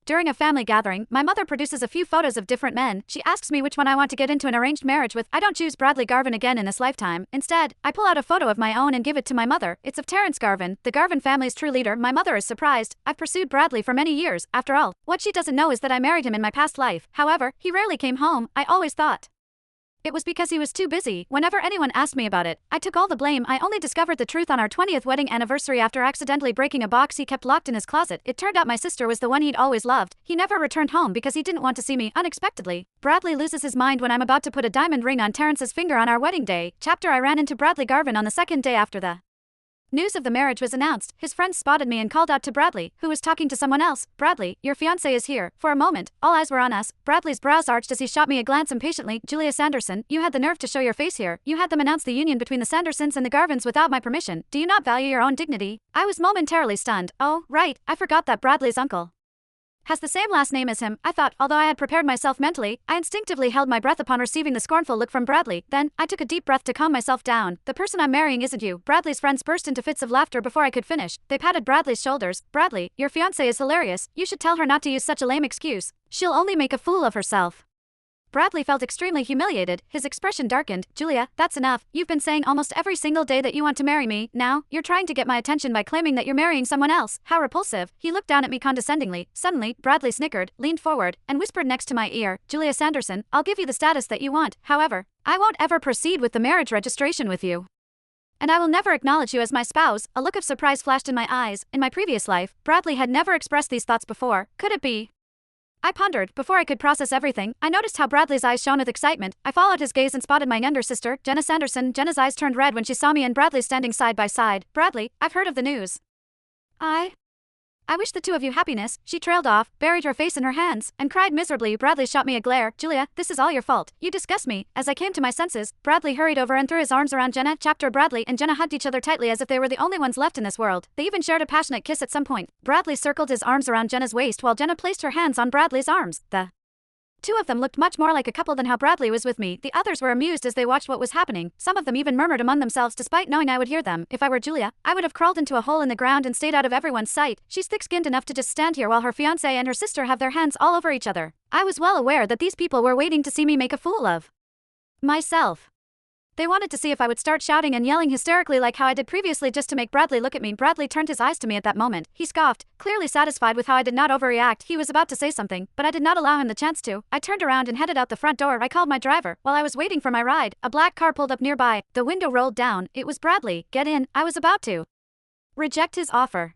During a family gathering, my mother produces a few photos of different men. She asks me which one I want to get into an arranged marriage with. I don't choose Bradley Garvin again in this lifetime. Instead, I pull out a photo of my own and give it to my mother. It's of Terrence Garvin, the Garvin family's true leader. My mother is surprised. I've pursued Bradley for many years. After all, what she doesn't know is that I married him in my past life. However, he rarely came home. I always thought it was because he was too busy. Whenever anyone asked me about it, I took all the blame. I only discovered the truth on our 20th wedding anniversary after accidentally breaking a box he kept locked in his closet. It turned out my sister was the one he'd always loved. He never returned home because he didn't want to see me. Unexpectedly, Bradley loses his mind when I'm about to put a diamond ring on Terrence's finger on our wedding day. Chapter I ran into Bradley Garvin on the second day after the news of the marriage was announced. His friends spotted me and called out to Bradley, who was talking to someone else. "Bradley, your fiancé is here." For a moment, all eyes were on us. Bradley's brows arched as he shot me a glance impatiently. "Julia Sanderson, you had the nerve to show your face here. You had them announce the union between the Sandersons and the Garvins without my permission. Do you not value your own dignity?" I was momentarily stunned. Oh, right, I forgot that Bradley's uncle has the same last name as him, I thought. Although I had prepared myself mentally, I instinctively held my breath upon receiving the scornful look from Bradley. Then, I took a deep breath to calm myself down. "The person I'm marrying isn't you." Bradley's friends burst into fits of laughter before I could finish. They patted Bradley's shoulders. "Bradley, your fiancée is hilarious. You should tell her not to use such a lame excuse. She'll only make a fool of herself." Bradley felt extremely humiliated. His expression darkened. "Julia, that's enough. You've been saying almost every single day that you want to marry me. Now, you're trying to get my attention by claiming that you're marrying someone else. How repulsive." He looked down at me condescendingly. Suddenly, Bradley snickered, leaned forward, and whispered next to my ear, "Julia Sanderson, I'll give you the status that you want. However, I won't ever proceed with the marriage registration with you. And I will never acknowledge you as my spouse." A look of surprise flashed in my eyes. In my previous life, Bradley had never expressed these thoughts before. Could it be? I pondered. Before I could process everything, I noticed how Bradley's eyes shone with excitement. I followed his gaze and spotted my younger sister, Jenna Sanderson. Jenna's eyes turned red when she saw me and Bradley standing side by side. "Bradley, I've heard of the news. I wish the two of you happiness." She trailed off, buried her face in her hands, and cried miserably. Bradley shot me a glare. "Julia, this is all your fault. You disgust me." As I came to my senses, Bradley hurried over and threw his arms around Jenna. Chapter Bradley and Jenna hugged each other tightly as if they were the only ones left in this world. They even shared a passionate kiss at some point. Bradley circled his arms around Jenna's waist while Jenna placed her hands on Bradley's arms. The two of them looked much more like a couple than how Bradley was with me. The others were amused as they watched what was happening. Some of them even murmured among themselves despite knowing I would hear them. If I were Julia, I would have crawled into a hole in the ground and stayed out of everyone's sight. She's thick-skinned enough to just stand here while her fiancé and her sister have their hands all over each other. I was well aware that these people were waiting to see me make a fool of myself. They wanted to see if I would start shouting and yelling hysterically like how I did previously just to make Bradley look at me. Bradley turned his eyes to me at that moment. He scoffed, clearly satisfied with how I did not overreact. He was about to say something, but I did not allow him the chance to. I turned around and headed out the front door. I called my driver. While I was waiting for my ride, a black car pulled up nearby. The window rolled down. It was Bradley. "Get in." I was about to reject his offer,